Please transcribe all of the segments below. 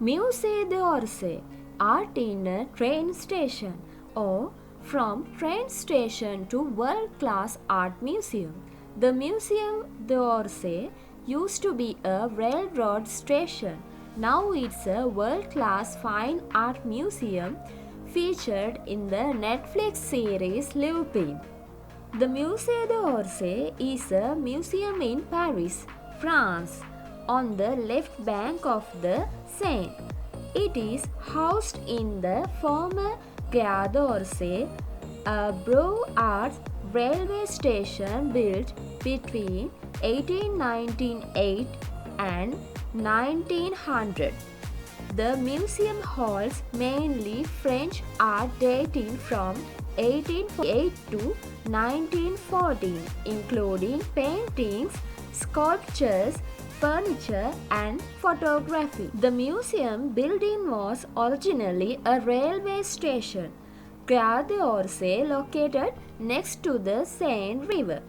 Musée'Orsay, art in a train station, or from train station to world-class art museum. The Musée'Orsay used to be a railroad station. Now it's a world-class fine art museum featured in the Netflix series Lupin. The Musée d'Orsay is a museum in Paris, France, on the left bank of the Seine. It is housed in the former Gared'Orsay, a Beaux-Arts railway station built between 1898 and 1900. The museum holds mainly French art dating from 1848 to 1914, including paintings, sculptures, furniture, and photography. The museum building was originally a railway station, Gared'Orsay, located next to the Seine River.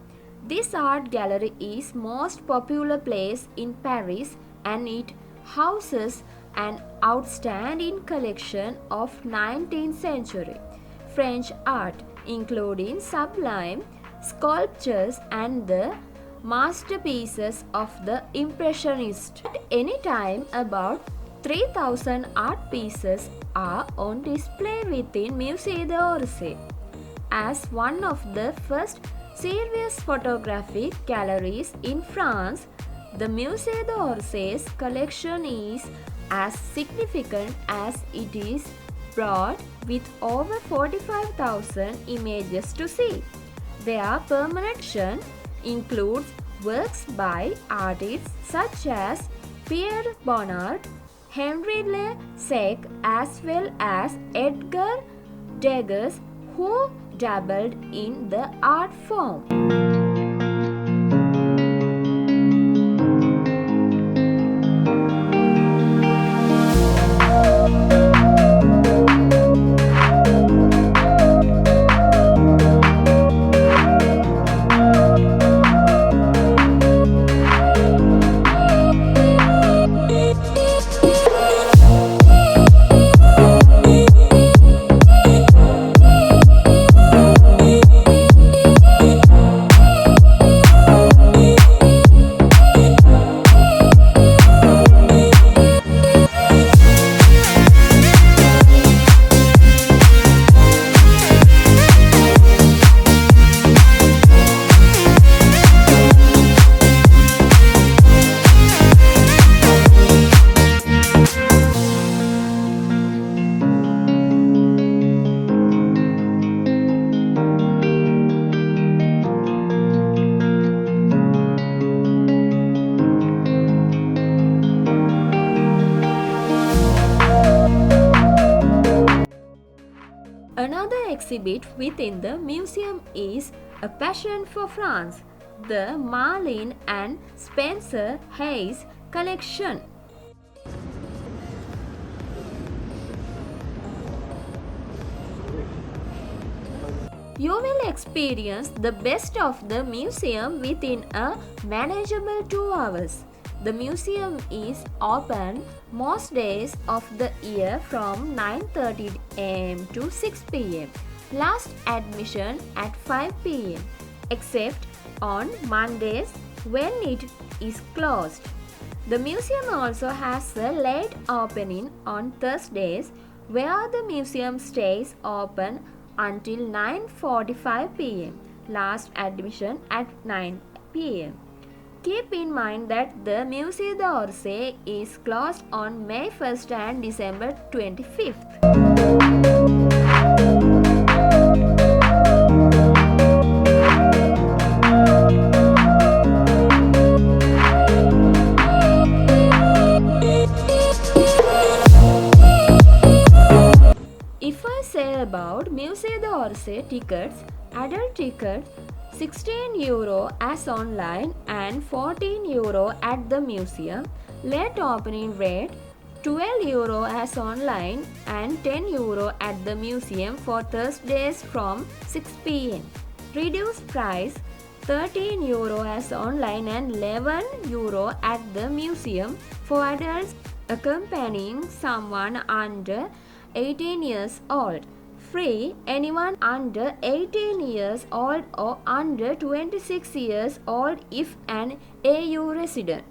This art gallery is most popular place in Paris, and it houses an outstanding collection of 19th century French art, including sublime sculptures and the masterpieces of the Impressionists. At any time, about 3,000 art pieces are on display within Musée'Orsay. As one of the first serious photographic galleries in France, the Musée'Orsay's collection is as significant as it is broad, with over 45,000 images to see. Their permanent includes works by artists such as Pierre Bonnard, Henri as well as Edgar Degas, who dabbled in the art form. Another exhibit within the museum is A Passion for France, the Marlin and Spencer Hayes collection. You will experience the best of the museum within a manageable 2 hours. The museum is open most days of the year from 9:30 am to 6 pm. Last admission at 5 pm, except on Mondays when it is closed. The museum also has a late opening on Thursdays, where the museum stays open until 9:45 pm. Last admission at 9 pm. Keep in mind that the Musée'Orsay is closed on May 1st and December 25th. If I say about Musée'Orsay tickets, adult ticket €16 as online and €14 at the museum. Late opening rate €12 as online and €10 at the museum for Thursdays from 6 pm. Reduced price €13 as online and €11 at the museum for adults accompanying someone under 18 years old. Free anyone under 18 years old or under 26 years old if an AU resident.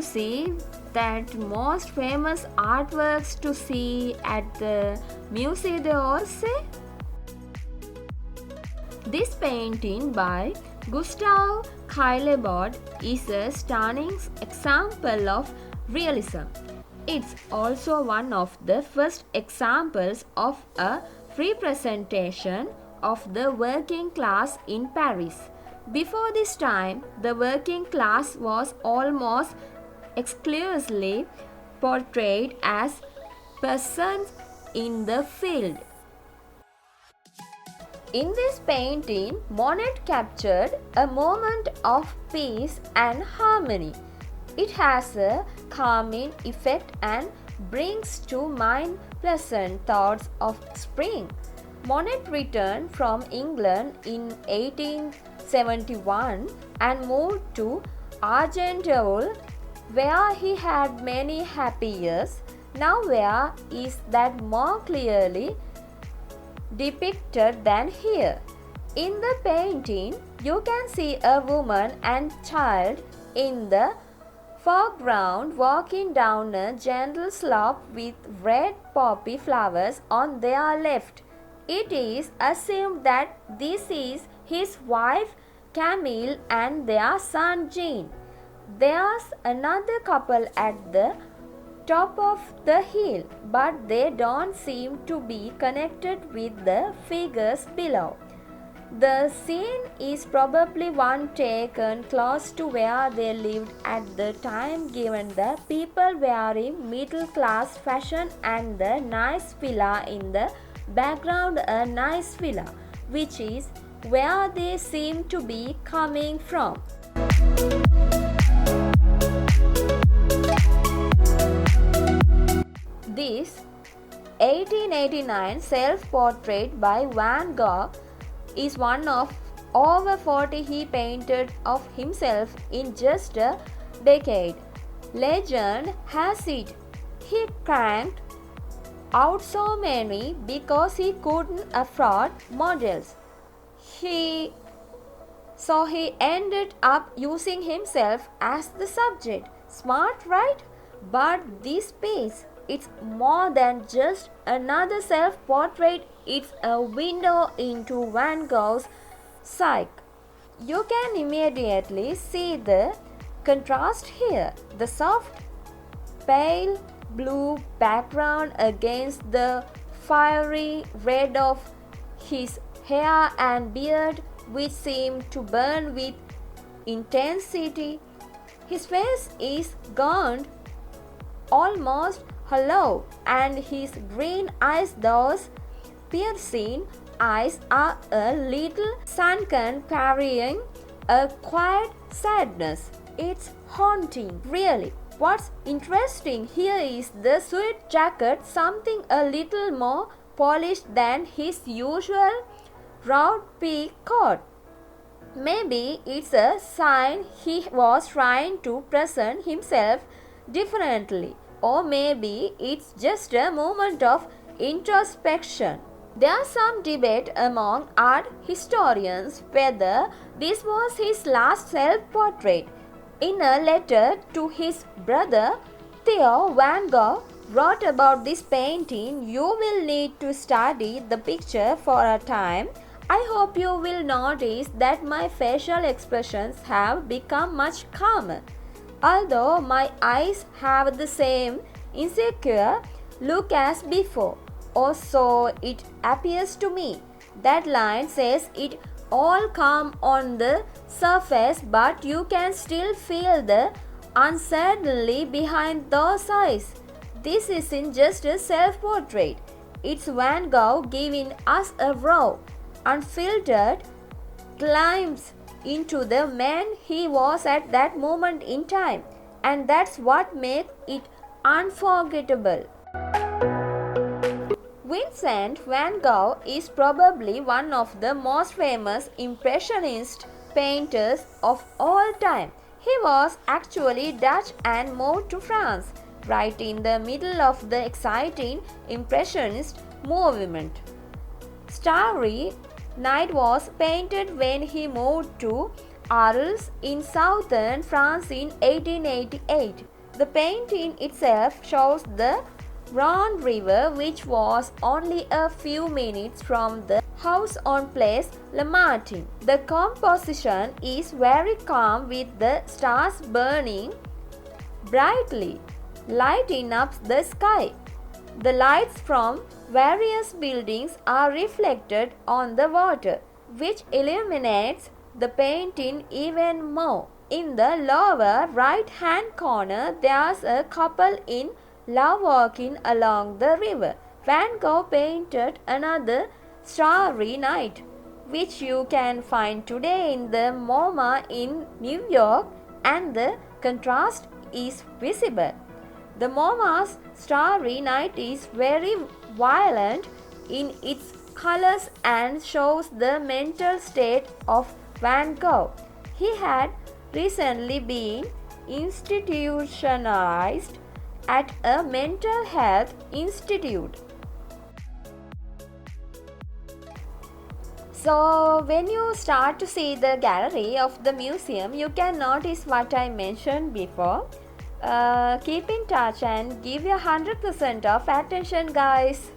See that most famous artworks to see at the Muséed'Orsay? This painting by Gustave Caillebotte is a stunning example of realism. It's also one of the first examples of a representation of the working class in Paris. Before this time, the working class was almost exclusively portrayed as peasants in the field. In this painting, Monet captured a moment of peace and harmony. It has a calming effect and brings to mind pleasant thoughts of spring. Monet returned from England in 1871 and moved to Argenteuil, where he had many happy years. Now where is that more clearly depicted than here? In the painting, you can see a woman and child in the foreground walking down a gentle slope with red poppy flowers on their left. It is assumed that this is his wife Camille and their son Jean. There's another couple at the top of the hill, but they don't seem to be connected with the figures below. The scene is probably one taken close to where they lived at the time, given the people wearing middle class fashion and the nice villa in the background, a nice villa, which is where they seem to be coming from. This 1889 self-portrait by Van Gogh is one of over 40 he painted of himself in just a decade. Legend has it he cranked out so many because he couldn't afford models. So he ended up using himself as the subject. Smart, right? But this piece, it's more than just another self-portrait. It's a window into Van Gogh's psyche. You can immediately see the contrast here. The soft, pale blue background against the fiery red of his hair and beard, which seemed to burn with intensity. His face is gaunt, almost hollow, and his green eyes, those piercing eyes, are a little sunken, carrying a quiet sadness. It's haunting, really. What's interesting here is the suede jacket, something a little more polished than his usual round pea coat. Maybe it's a sign he was trying to present himself differently, or maybe it's just a moment of introspection. There's some debate among art historians whether this was his last self-portrait. In a letter to his brother Theo, Van Gogh wrote about this painting, "You will need to study the picture for a time. I hope you will notice that my facial expressions have become much calmer, although my eyes have the same insecure look as before, or so it appears to me." That line says it all calm on the surface, but you can still feel the uncertainty behind those eyes. This isn't just a self-portrait. It's Van Gogh giving us a raw, unfiltered glimpse into the man he was at that moment in time, and that's what makes it unforgettable. Vincent van Gogh is probably one of the most famous Impressionist painters of all time. He was actually Dutch and moved to France right in the middle of the exciting Impressionist movement. Starry Night was painted when he moved to Arles in southern France in 1888. The painting itself shows the Rhone River, which was only a few minutes from the house on Place Lamartine. The composition is very calm with the stars burning brightly, lighting up the sky. The lights from various buildings are reflected on the water, which illuminates the painting even more. In the lower right-hand corner, there's a couple in love walking along the river. Van Gogh painted another Starry Night, which you can find today in the MoMA in New York, and the contrast is visible. The MoMA's Starry Night is very violent in its colors and shows the mental state of Van Gogh. He had recently been institutionalized at a mental health institute. So when you start to see the gallery of the museum, you can notice what I mentioned before. Keep in touch and give your 100% of attention, guys.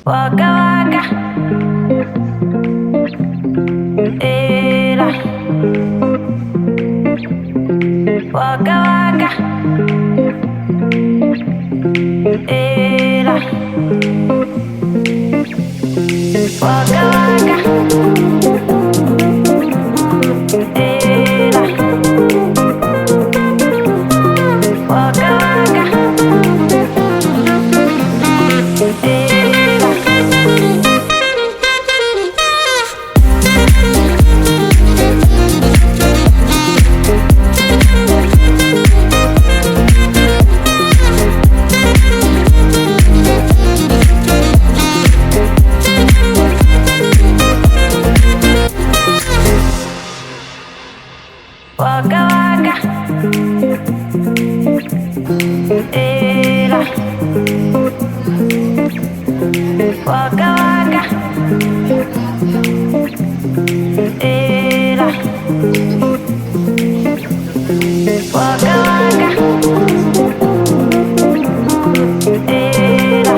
Waka waka, era. Waka waka, era. Waka waka, era. Waka waka, era. Waka waka, era. Waka waka, era. Waka waka, era.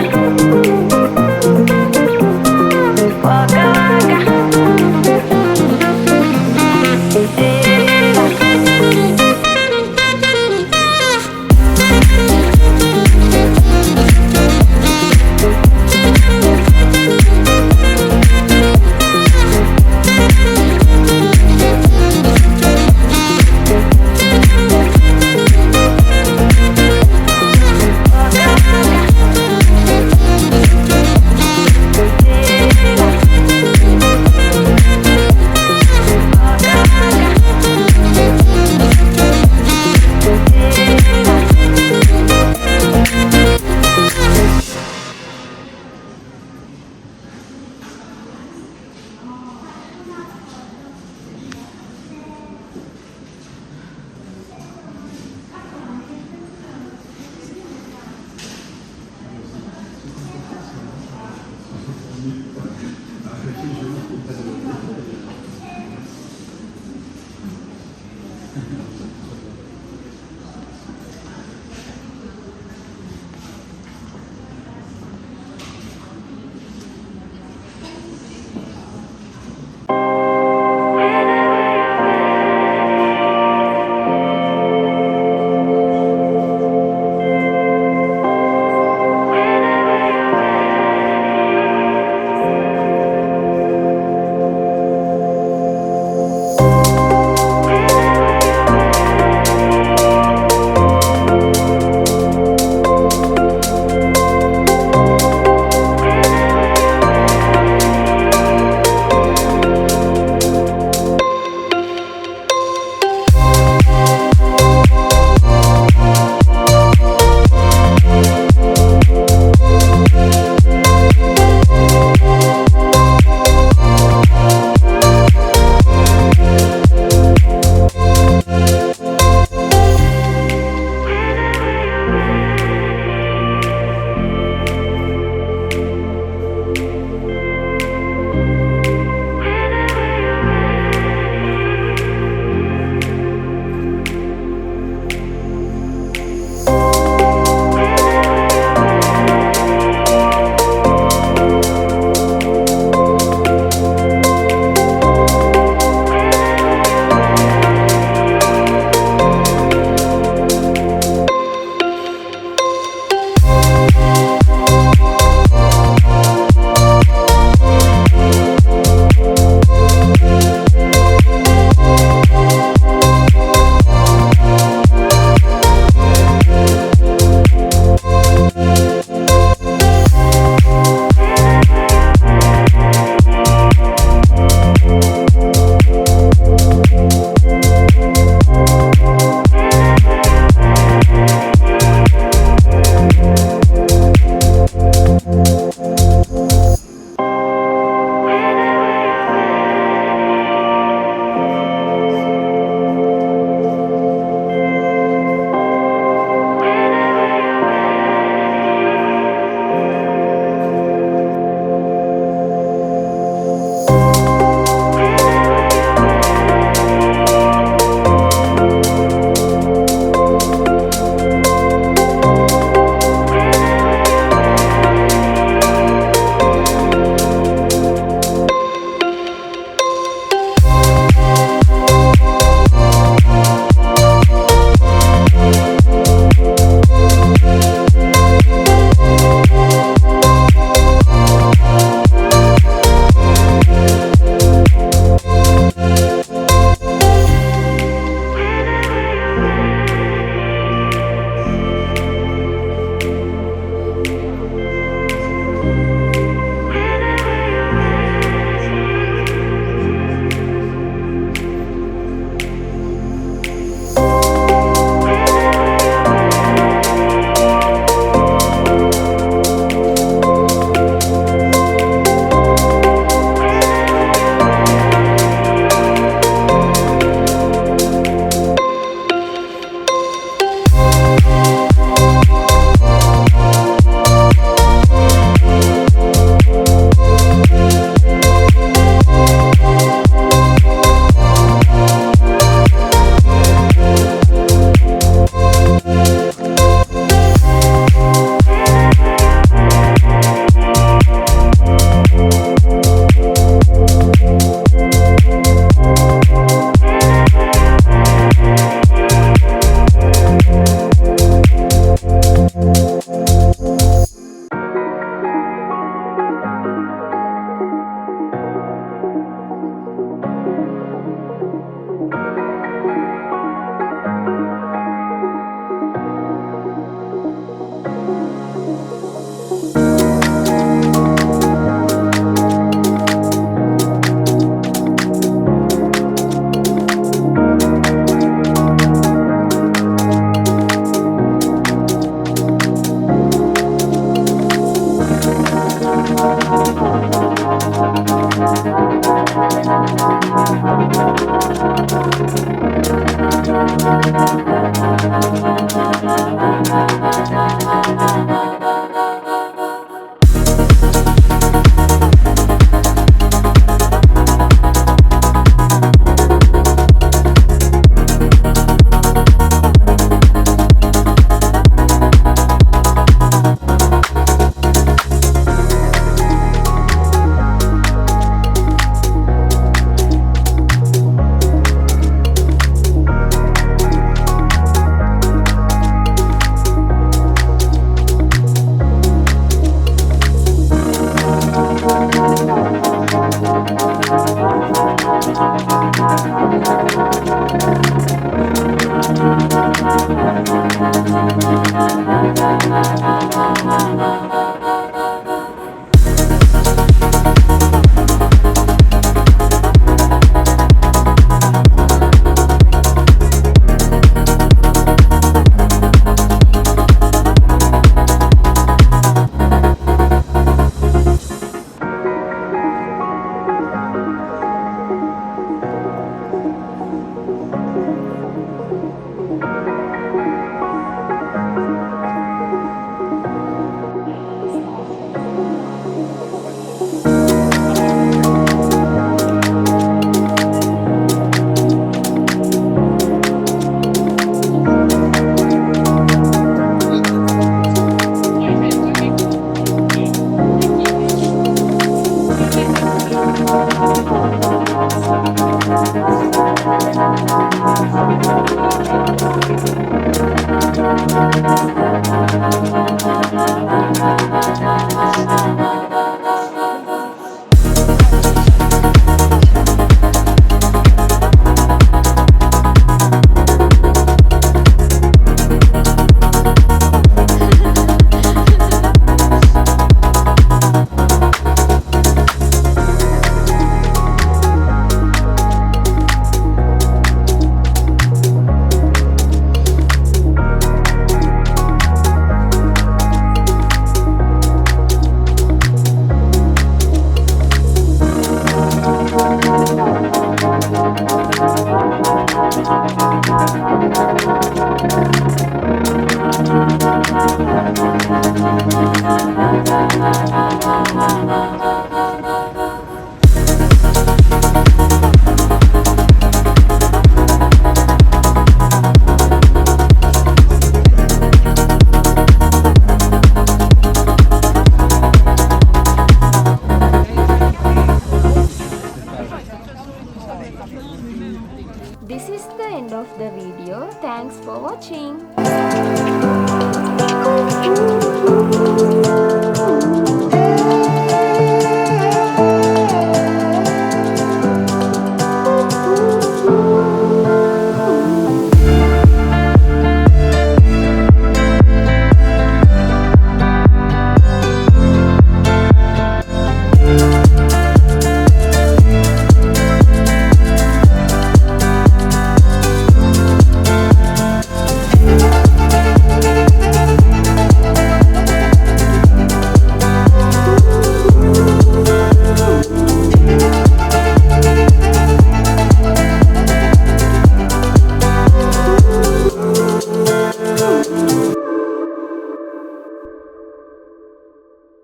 Waka waka, era.